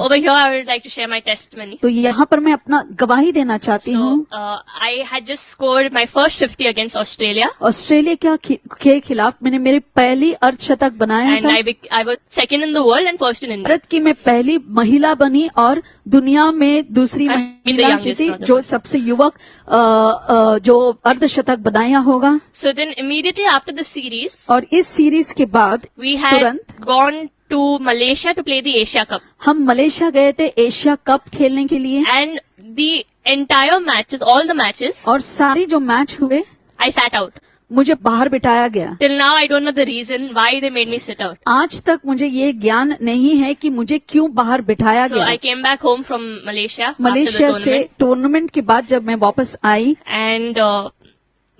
over here I would like to share my testimony. तो यहाँ पर मैं अपना गवाही देना चाहती हूँ। I had just scored my first 50 against Australia. Australia के खिलाफ मैंने मेरी पहली अर्धशतक बनाया And था। I was second in the world and first in India. Bharat की मैं पहली महिला बनी और दुनिया में दूसरी I'm the महिला youngest जीती rather. जो सबसे युवक जो अर्धशतक बनाया होगा। So then immediately after the series, और इस सीरीज के बाद we had तुरंत gone to Malaysia to play the Asia Cup. हम मलेशिया गए थे एशिया कप खेलने के लिए And the entire matches, all the matches, और सारी जो मैच हुए I sat out. मुझे बाहर बिठाया गया। Till now I don't know the reason why they made me sit out. आज तक मुझे ये ज्ञान नहीं है कि मुझे क्यों बाहर बिठाया So गया। I came back home from Malaysia after the Malaysia से tournament. टूर्नामेंट के बाद जब मैं वापस आई And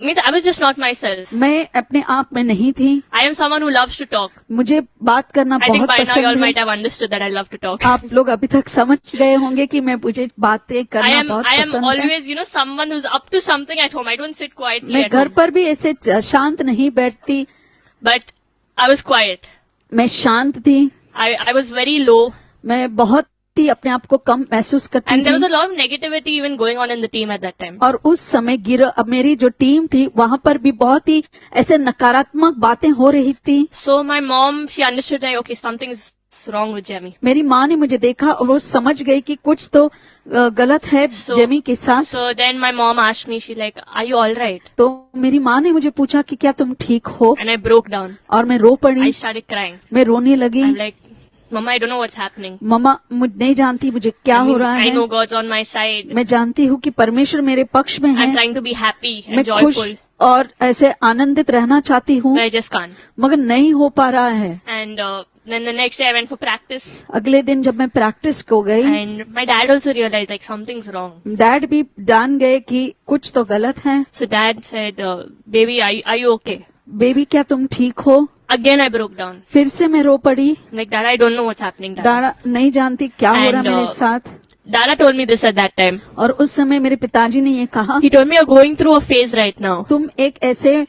means I was just not myself. मैं अपने आप में नहीं थी। I am someone who loves to talk. मुझे बात करना I think बहुत by now you all पसंद might है। have understood that I love to talk. आप लोग अभी तक समझ गए होंगे कि मैं मुझे बातें करना बहुत I am पसंद है। always, someone who's up to something at home. I don't sit quietly मैं at घर home. पर भी ऐसे शांत नहीं बैठती, But I was quiet. मैं शांत थी। I was very low. मैं बहुत ही अपने आप को कम महसूस करती And there was थी a lot of negativity even going on in the team at that time. और उस समय अब मेरी जो टीम थी वहाँ पर भी बहुत ही ऐसे नकारात्मक बातें हो रही थी। So my mom, she understood that, okay, something's wrong with Jemmy. मेरी माँ ने मुझे देखा और वो समझ गई कि कुछ तो गलत है जेमी के साथ। So then my mom asked me, she's like, are you alright? तो मेरी माँ ने मुझे पूछा कि क्या तुम ठीक हो, And I broke down. और मैं रो पड़ी। I started crying. मैं रोने लगी। I'm like, Mama, I don't know what's happening. मम्मा मुझे नहीं जानती मुझे क्या हो रहा I है। know God's on my side. मैं जानती हूँ कि परमेश्वर मेरे पक्ष में I'm है। trying to be happy मैं and खुश joyful. और ऐसे आनंदित रहना चाहती हूँ But I just can't. मगर नहीं हो पा रहा है। And then the next day I went for practice. अगले दिन जब मैं प्रैक्टिस को गई, And my dad also realized like something's wrong. Dad भी जान गए कि कुछ तो गलत है। So dad said, baby, are you okay? Baby क्या तुम ठीक हो? Again I broke down. फिर से मैं रो पड़ी। I'm like, Dad, I don't know what's happening. Dad. डाड़ा नहीं जानती क्या हो रहा And, मेरे साथ। Dada told me this at that time. और उस समय मेरे पिताजी ने ये कहा, He told me you're going through a phase right now. तुम एक ऐसे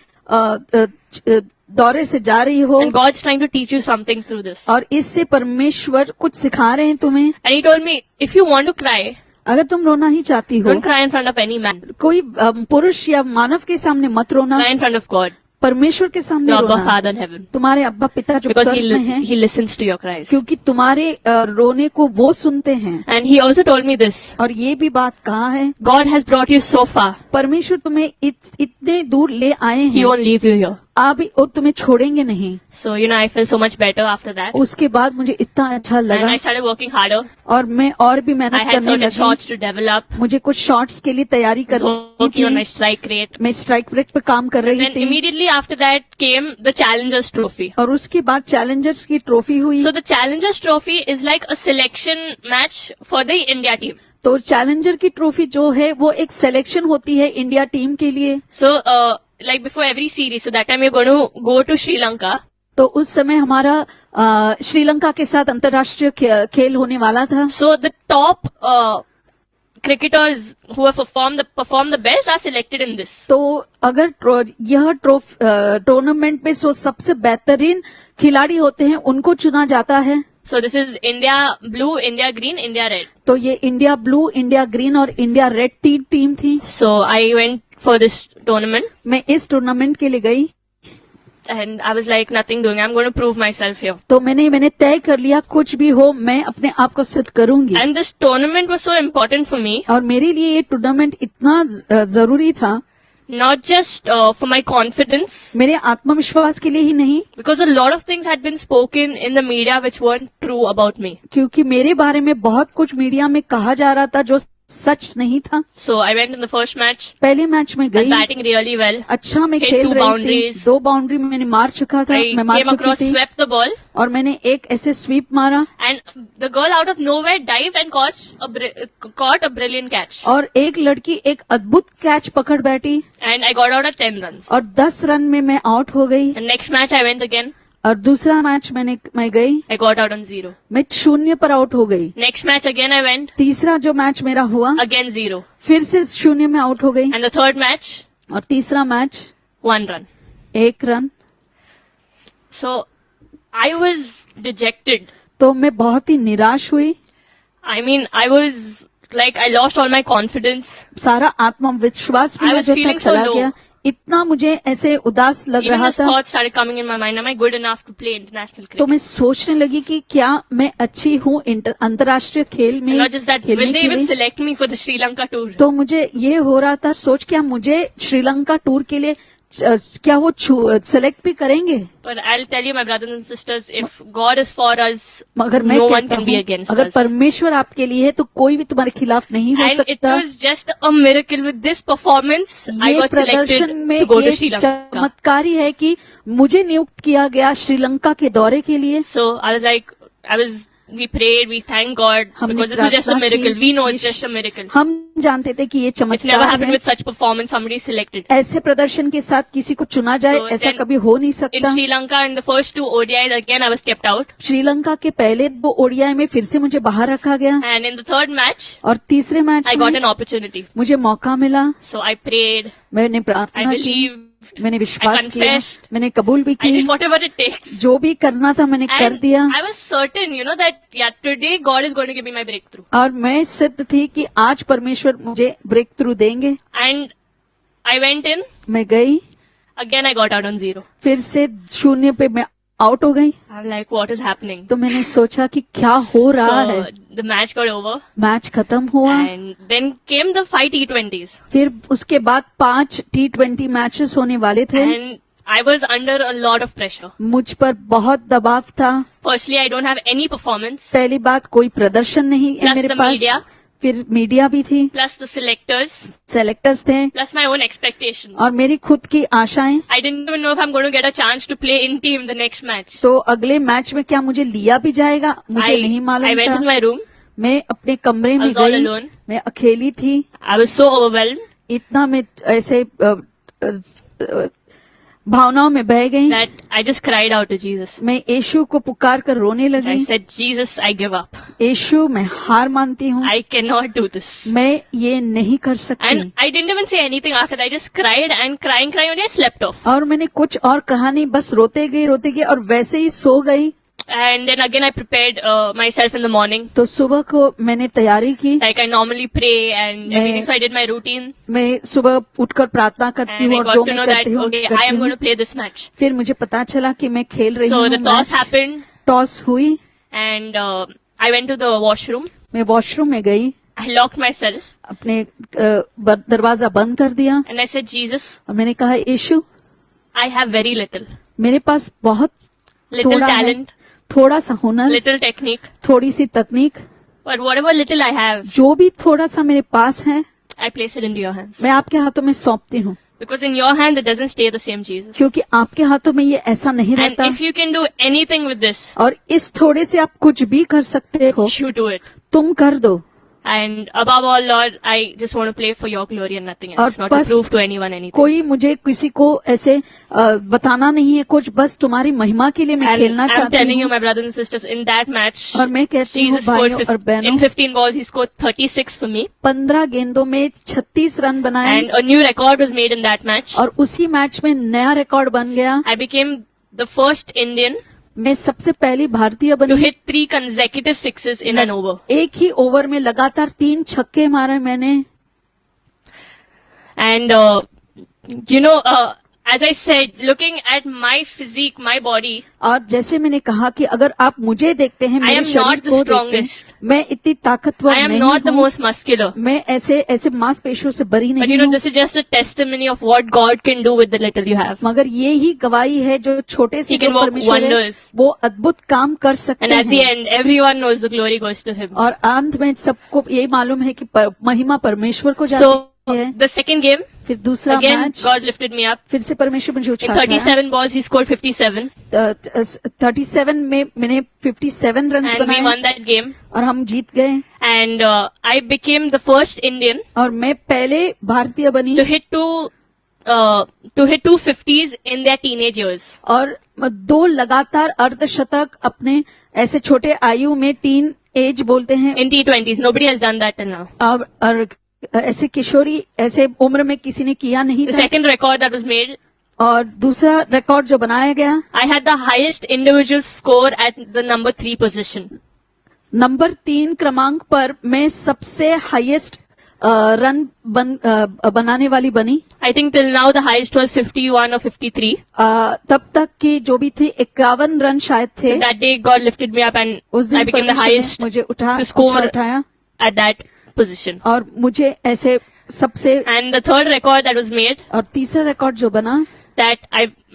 दौरे से जा रही हो And God's trying to teach you something through this. और इससे परमेश्वर कुछ सिखा रहे हैं तुम्हें। And he told me, if you want to cry, अगर तुम रोना ही चाहती हो, don't cry in front of any man. कोई पुरुष या मानव के सामने मत रोना, Cry in front of God. परमेश्वर के सामने Your Abba रोना। Father in heaven. तुम्हारे अब्बा पिता जो Because स्वर्ग में हैं, he listens to your cries. क्योंकि तुम्हारे रोने को वो सुनते हैं। And he also told me this. और ये भी बात कहा है, God has brought you so far. परमेश्वर तुम्हें इतने दूर ले आए He हैं, won't leave you here. आप वो तुम्हें छोड़ेंगे नहीं। So, I felt so much better after that. उसके बाद मुझे इतना अच्छा And लगा I started working harder. और मैं और भी I मेहनत had करने certain लगी। shots to develop. मुझे कुछ शॉट्स के लिए तैयारी करनी Working on my थी। strike rate. मैं स्ट्राइक रेट पे काम कर रही Then थी immediately after that came the Challengers Trophy. और उसके बाद चैलेंजर्स की ट्रॉफी हुई। So the Challengers Trophy is like a selection match for the India team. तो चैलेंजर की ट्रॉफी जो है वो एक सिलेक्शन होती है इंडिया टीम के लिए। So like before every series, so that time we're going to go to Sri Lanka. तो उस समय हमारा श्रीलंका के साथ अंतर्राष्ट्रीय खेल होने वाला था। So the top cricketers who have performed the best are selected in this. तो अगर यह टूर्नामेंट में जो सबसे बेहतरीन खिलाड़ी होते हैं उनको चुना जाता है। So this is India blue, India green, India red. तो ये इंडिया ब्लू, इंडिया ग्रीन और इंडिया रेड टीम थी। So I went for this tournament मैं इस टूर्नामेंट के लिए गई and I was like nothing doing. I'm going to prove myself here. तो मैंने तय कर लिया कुछ भी हो मैं अपने आप को सिद्ध करूंगी। And this tournament was so important for me. और मेरे लिए ये टूर्नामेंट इतना जरूरी था, Not just for my confidence, मेरे आत्मविश्वास के लिए ही नहीं, because a lot of things had been spoken in the media which weren't true about me. क्योंकि मेरे बारे में बहुत कुछ मीडिया में कहा जा रहा था जो सच नहीं था। So I went in the first match. पहले मैच में I was गई, batting really well. अच्छा मैं Hit खेल 2 रही boundaries. थी, 2 बाउंड्री मैंने मार चुका था, I मैं मार came चुकी across, थी swept the ball, और मैंने एक ऐसे स्वीप मारा and the girl out of nowhere dived and caught a brilliant catch. और एक लड़की एक अद्भुत कैच पकड़ बैठी And I got out at 10 runs. और 10 रन में मैं आउट हो गई। And next match I went again. और दूसरा मैच मैं गई, I got out on 0. मैं 0 पर आउट हो गई। Next match again I went, तीसरा जो मैच मेरा हुआ again 0. फिर से 0 में आउट हो गई। And the third match, और तीसरा match 1 run. 1 run. So I was dejected. तो मैं बहुत ही निराश हुई I mean, I was like, I lost all my confidence. सारा आत्मविश्वास भी I was मुझे feeling चला so low. गया, इतना मुझे ऐसे उदास लग Even रहा this था। thought started coming in my mind, am I good enough to play international तो cricket? मैं सोचने लगी कि क्या मैं अच्छी हूँ अंतर्राष्ट्रीय खेल में And not just that, will खेलने they के even लिए। select me for the Sri Lanka tour? तो मुझे ये हो रहा था, सोच क्या मुझे श्रीलंका टूर के लिए क्या वो सेलेक्ट भी करेंगे। But I'll tell you, my brothers and sisters, if God is for us, मगर मैं no one कहता can be हूँ, against अगर us. परमेश्वर आपके लिए है तो कोई भी तुम्हारे खिलाफ नहीं हो And it सकता। was just a miracle. With this performance, I ये got प्रदर्शन selected में to go ये to Sri Lanka. चमत्कारी है कि मुझे नियुक्त किया गया श्रीलंका के दौरे के लिए। So I was like, we prayed, we thank God, हमने because this is just a प्रार्थना miracle. की, We know it's ये- just a miracle. हम जानते थे कि ये It's never चमत्कार happened है, with such performance. Somebody is selected. ऐसे प्रदर्शन के साथ किसी को चुना जाए, So ऐसा then कभी हो नहीं In सकता। Sri Lanka, in the first two ODIs, again I was kept out. Sri Lanka के पहले 2 ओडीआई में फिर से मुझे बाहर रखा गया And in the third match, और तीसरे मैच I got में an opportunity. मुझे मौका मिला। So I prayed, मैंने I प्रार्थना की, believed, मैंने विश्वास I किया, confessed. मैंने कबूल भी I की, did whatever it takes. जो भी करना था मैंने कर And दिया। I was certain, that yeah, today God is going to give me my breakthrough. और मैं सिद्ध थी कि आज परमेश्वर मुझे ब्रेक थ्रू देंगे। And I went in, मैं गई, again I got out on 0. फिर से 0 पे मैं आउट हो गई। I'm like, what is happening? तो मैंने सोचा कि क्या हो रहा है। So the match got over. Match खत्म हुआ, And then came the 5 T20s. फिर उसके बाद 5 T20 मैचेस होने वाले थे। And I was under a lot of pressure. मुझ पर बहुत दबाव था। Firstly, I don't have any performance. पहली बात, कोई प्रदर्शन नहीं है Plus मेरे the पास। media. फिर मीडिया भी थी, Plus the selectors. सेलेक्टर्स थे Plus my own expectations. और मेरी खुद की आशाएं। I didn't even know if I'm going to get a chance to play in team the next match. तो अगले मैच में क्या मुझे लिया भी जाएगा, मुझे नहीं I मालूम went था। in my room. मैं अपने कमरे में I was all गई, alone. मैं अकेली थी। I was so overwhelmed इतना मैं ऐसे अ, भावनाओं में बह गई। that I just cried out to Jesus. मैं यीशु को पुकार कर रोने I लगी। said, Jesus, I give up. यीशु, मैं हार मानती हूँ, I cannot do this. मैं ये नहीं कर सकती। And I didn't even say anything after that. I just cried and crying, only I slept off. और मैंने कुछ और कहा नहीं, बस रोते गई और वैसे ही सो गई। And then again I prepared myself in the morning. तो सुबह को मैंने तैयारी की। Like I normally pray and everything. So I did my routine. मैं सुबह उठकर प्रार्थना करती And हूँ I और got जो to मैं know that, करती हूँ okay, I करती am going हूँ। to play this match. फिर मुझे पता चला कि मैं खेल रही So हूँ the toss match. happened toss हुई, and I went to the washroom. मैं वॉशरूम में गई, I locked myself अपने दरवाजा बंद कर दिया and I said, Jesus, और मैंने कहा, यीशु, I have very little. मेरे पास बहुत Little थोड़ा है, talent, थोड़ा सा हुनर, little technique. थोड़ी सी तकनीक, But whatever little I have, जो भी थोड़ा सा मेरे पास है, I place it into your hands. मैं आपके हाथों में सौंपती हूँ, Because in your hands, it doesn't stay the same, Jesus. क्योंकि आपके हाथों में ये ऐसा नहीं And रहता। if you can do anything with this, और इस थोड़े से आप कुछ भी कर सकते हो, you do it. तुम कर दो। And above all, Lord, I just want to play for your glory and nothing else. और Not to बस prove to anyone anything. कोई मुझे किसी को ऐसे बताना नहीं है कुछ, बस तुम्हारी महिमा के लिए मैं And खेलना I'm चाहती telling you, हूँ। my brothers and sisters, in that match, और मैं कहती हूँ Jesus scored भाइयों और बहनों, in 15 balls, he scored 36 for me. 15 गेंदों में 36 रन बनाए And a new record was made in that match. और उसी मैच में नया रिकॉर्ड बन गया। I became the first Indian मैं सबसे पहली भारतीय to बनी। hit 3 consecutive sixes in an over. एक ही ओवर में लगातार 3 छक्के मारे मैंने। And, as I said, looking at my physique, my body, और जैसे मैंने कहा कि अगर आप मुझे देखते हैं, मेरे am शरीर not the को देखते हैं, strongest. मैं इतनी ताकतवर I am नहीं not the हूँ। most muscular. मैं ऐसे मांसपेशियों से बरी But नहीं हूँ। this is just a testimony of what God can do with the little you have. मगर ये ही गवाही है, जो छोटे से He can जो work परमेश्वर है, wonders. वो अद्भुत काम कर सकते And at the हैं। end, everyone knows the glory goes to Him. और अंत में सबको यही मालूम है कि महिमा परमेश्वर को So, जाती है। the second game, फिर दूसरा again, match, God lifted me up. फिर से परमेश्वर मुझे In उठाया। 37 balls, He scored 57. 37 में मैंने 57 रन And we बनाए won that game. और हम जीत गए। And I became the first Indian और मैं पहले भारतीय बनी to hit two 50s in their teenage years. और 2 लगातार अर्धशतक अपने ऐसे छोटे आयु में, टीन एज बोलते हैं, In T20s. Nobody has done that till now. और ऐसे किशोरी ऐसे उम्र में किसी ने किया नहीं The था। second record that was made, और दूसरा रिकॉर्ड जो बनाया गया, I had the highest individual score at the number 3 position. Number 3 क्रमांक पर मैं सबसे हाईएस्ट रन बनाने वाली बनी। I think till now the highest was 51 or 53. तब तक की जो भी थी 51 रन शायद थे। That day God lifted me up and उस दिन I became the परमेश्वर ने highest मुझे to score उठाया at that position. और मुझे ऐसे सबसे, And the third record that was made, और तीसरा रिकॉर्ड जो बना, that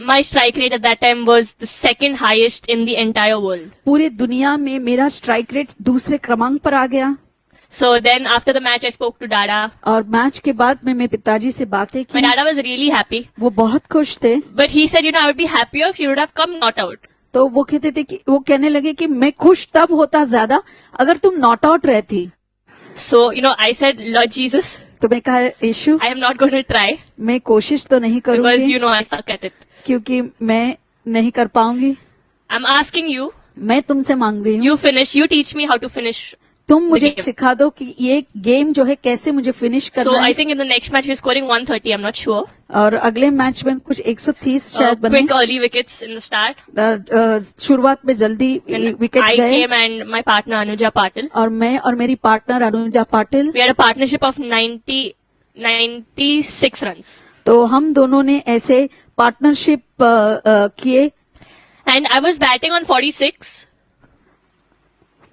my strike rate at that time was the second highest in the entire world. पूरी दुनिया में मेरा स्ट्राइक रेट दूसरे क्रमांक पर आ गया। So then after the match I spoke to Dada. और मैच के बाद में मैं पिताजी से बातें My की। Dada was really happy. वो बहुत खुश थे। But he said, I would be happier if you would have come not out. तो वो कहते थे कि वो कहने लगे कि मैं खुश तब होता ज्यादा अगर तुम नॉट आउट रहती। So, I said, Lord Jesus, तो मैं कहा यीशु, I am not going to try मैं कोशिश तो नहीं because करूंगी I suck at it. क्योंकि मैं नहीं कर पाऊंगी। I'm asking you, मैं तुमसे मांग रही हूँ, you finish, you teach me how to finish. तुम मुझे game. सिखा दो कि ये गेम जो है कैसे मुझे फिनिश So करना I है। think in the next match we're scoring 130, I'm not sure. और अगले मैच में कुछ 130 शायद बने। Quick early wickets in the start. शुरुआत में जल्दी Then विकेट I गए came and my partner Anuja Patil. और मैं और मेरी partner Anuja Patil, We had a partnership of 96 runs. तो हम दोनों ने ऐसे पार्टनरशिप किए। And I was batting on 46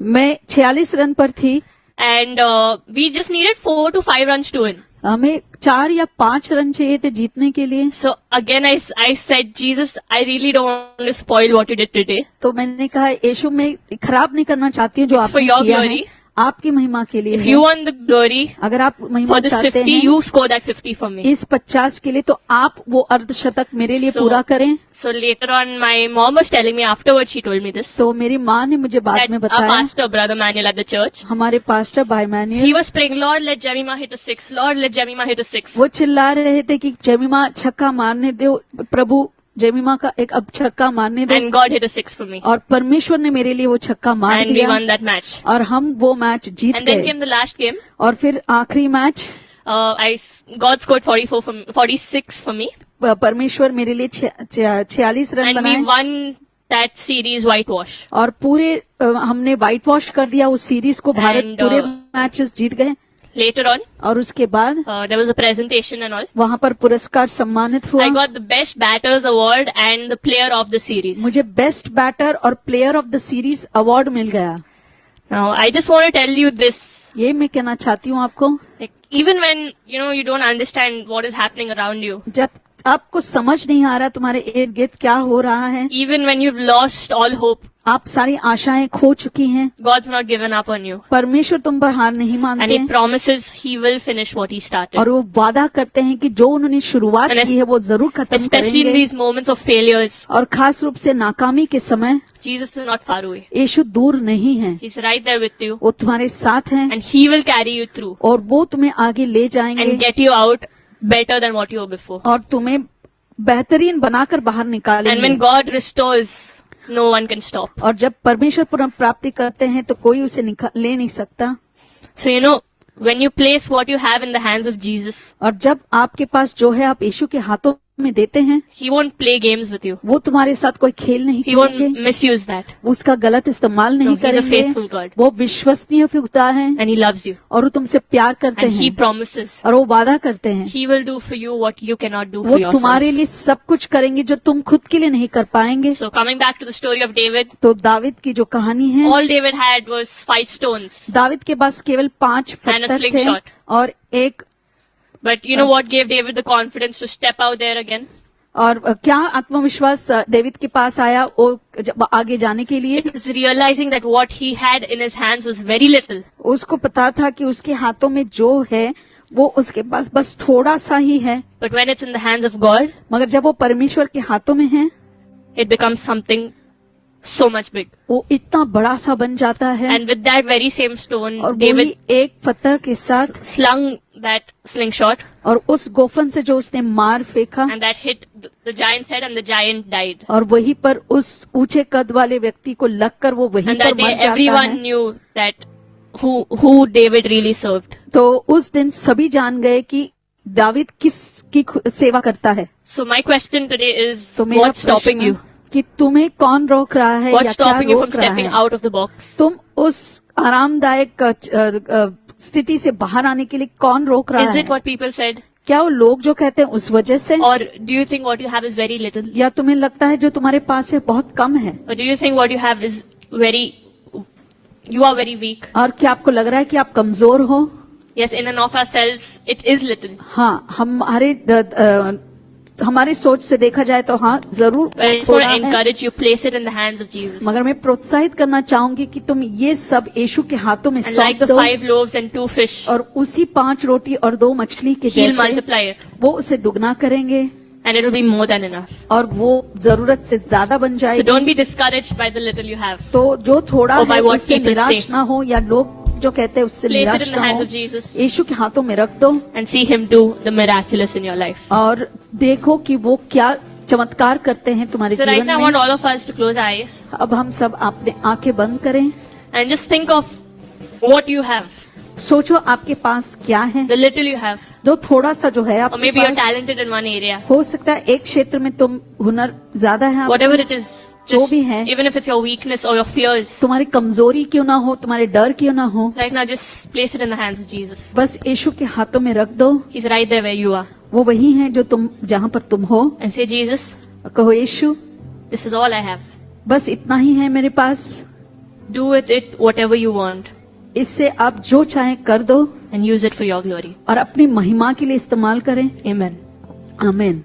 मैं 46 रन पर थी। and we just needed 4 to 5 runs to win. हमें 4 या 5 रन चाहिए थे जीतने के लिए। So again I said, Jesus, I really don't want to spoil what you did today. तो मैंने कहा यीशु मैं खराब नहीं करना चाहती हूँ जो It's for आपने your किया है, glory. आपकी महिमा के लिए If है। you want the glory अगर आप महिमा for this चाहते 50, हैं you score that 50 for me. इस 50 के लिए, तो आप वो अर्धशतक मेरे लिए So- पूरा करें। So later on, my mom was telling me afterwards, she told me this, तो मेरी माँ ने मुझे बाद that में our बताया, pastor, Brother Manuel at the church, हमारे पास्टर भाई he manual, was praying, Lord, let Jemima hit a 6, Lord, let Jemima hit a 6. वो चिल्ला रहे थे कि जेमिमा छक्का मारने दो, प्रभु जेमिमा का एक अब छक्का मारने दो। And God hit a 6 for me. और परमेश्वर ने मेरे लिए वो छक्का मार And we दिया won that match. और हम वो मैच जीत And then गए। came the last game. और फिर आखिरी match God scored 46 for me. परमेश्वर मेरे लिए 46 रन And we बनाए won that series whitewash. और पूरे हमने व्हाइट वॉश कर दिया उस सीरीज को। भारत And, पूरे मैचेस जीत गए। Later on, और उसके बाद there was a presentation and all. वहाँ पर पुरस्कार सम्मानित हुआ। I got the best batters award and the player of the series. मुझे बेस्ट बैटर और player of the series award मिल गया। Now, I just want to tell you this. ये मैं कहना चाहती हूँ आपको, Like, even when, you don't understand what is happening around you, जब आपको समझ नहीं आ रहा तुम्हारे इर्द गिर्द क्या हो रहा है, even when you've lost all hope, आप सारी आशाएं खो चुकी हैं, God's not given up on you. परमेश्वर तुम पर हार नहीं And मानते He promises He will finish what He started. और वो वादा करते हैं कि जो उन्होंने शुरुआत And की है वो जरूर खत्म Especially in करेंगे। these moments of failures, और खास रूप से नाकामी के समय Jesus is not far away. यीशु दूर नहीं है, He's right there with you. वो तुम्हारे साथ हैं And He will carry you through और वो तुम्हें आगे ले जाएंगे and get you out better than what you were before. और तुम्हें बेहतरीन बनाकर बाहर And निकालेंगे। when God restores, no one can stop. और जब परमेश्वर पुनर्प्राप्ति करते हैं तो कोई उसे ले नहीं सकता। So, when you place what you have in the hands of Jesus, और जब आपके पास जो है आप यीशु के हाथों में देते हैं, He won't play games with you. वो तुम्हारे साथ कोई खेल नहीं He won't करेंगे, misuse that. उसका गलत इस्तेमाल नहीं No, he's a करेंगे। faithful God. वो विश्वसनीय खुदा है And He loves you. और वो तुमसे प्यार करते And He हैं promises और वो वादा करते हैं He will do for you what you cannot do वो for yourself. तुम्हारे लिए सब कुछ करेंगे जो तुम खुद के लिए नहीं कर पाएंगे। So coming back to the story of David, तो दाविद की जो कहानी है, all David had was 5 stones. David के पास केवल 5 And a पत्थर थे slingshot. और एक, But you know what gave David the confidence to step out there again? और क्या आत्मविश्वास दाविद के पास आया वो जब आगे जाने के लिए? It was realizing that what he had in his hands was very little. उसको पता था कि उसके हाथों में जो है वो उसके पास बस थोड़ा सा ही है, But when it's in the hands of God, मगर जब वो परमेश्वर के हाथों में है it becomes something so much big. वो इतना बड़ा सा बन जाता है। And with that very same stone, और David वही एक पत्थर के साथ slung that slingshot और उस गोफन से जो उसने मार फेंका and that hit the giant's head and the giant died. और वहीं पर उस ऊंचे कद वाले व्यक्ति को लगकर वो वहीं And पर that day मर जाता everyone है। knew that who David really served. तो उस दिन सभी जान गए कि दाविद किसकी सेवा करता है। So my question today is, तो मेरा what's stopping प्रश्न you? कि तुम्हें कौन रोक रहा है या What's क्या stopping you from रोक रहा stepping है? out of the box? तुम उस आरामदायक स्थिति से बाहर आने के लिए कौन रोक रहा Is है? it what people said? क्या वो लोग जो कहते हैं उस वजह से, Or do you think what you have is very little? या तुम्हें लगता है जो तुम्हारे पास है बहुत कम है? Or do you think what you have is you are very weak? और क्या आपको लग रहा है कि आप कमजोर हो? Yes, in and of ourselves, it is little. हाँ, हमारे सोच से देखा जाए तो हाँ जरूर But I just want थोड़ा to है, encourage you, place it in the hands of Jesus. मगर मैं प्रोत्साहित करना चाहूंगी कि तुम ये सब यीशु के हाथों में And सौंप like the दो, 5 loaves and 2 fish, और उसी 5 रोटी और 2 मछली के He'll जैसे multiply it. वो उसे दुगना करेंगे And it will be more than enough. और वो जरूरत से ज्यादा बन So जाएगी। don't be discouraged by the little you have. तो जो थोड़ा Or by है what उससे people निराश say. ना हो, या लोग जो कहते हैं उससे Place it निराश in the ना hands हो, of Jesus. यीशु के हाथों में रख दो And see Him do the miraculous in your life. और देखो कि वो क्या चमत्कार करते हैं तुम्हारे So right जीवन now I want में। all of us to close our eyes अब हम सब अपने आंखें बंद करें, and just think of what you have, सोचो आपके पास क्या है, the little you have. जो थोड़ा सा जो है Or आपके maybe you're pass. talented in one area. हो सकता है एक क्षेत्र में तुम हुनर ज्यादा है आपका, Whatever it is, जो just, भी है, even if it's your weakness or your fears, तुम्हारी कमजोरी क्यों ना हो, तुम्हारे डर क्यों ना हो, right now just place it in the hands of Jesus. बस यीशु के हाथों में रख दो। He's right there where you are. वो वही है जो तुम जहाँ पर तुम हो, And say, Jesus, और कहो यीशु this is all I have. बस इतना ही है मेरे पास, Do with it whatever you want इससे आप जो चाहे कर दो and use it for your glory. और अपनी महिमा के लिए इस्तेमाल करें। Amen. आमीन।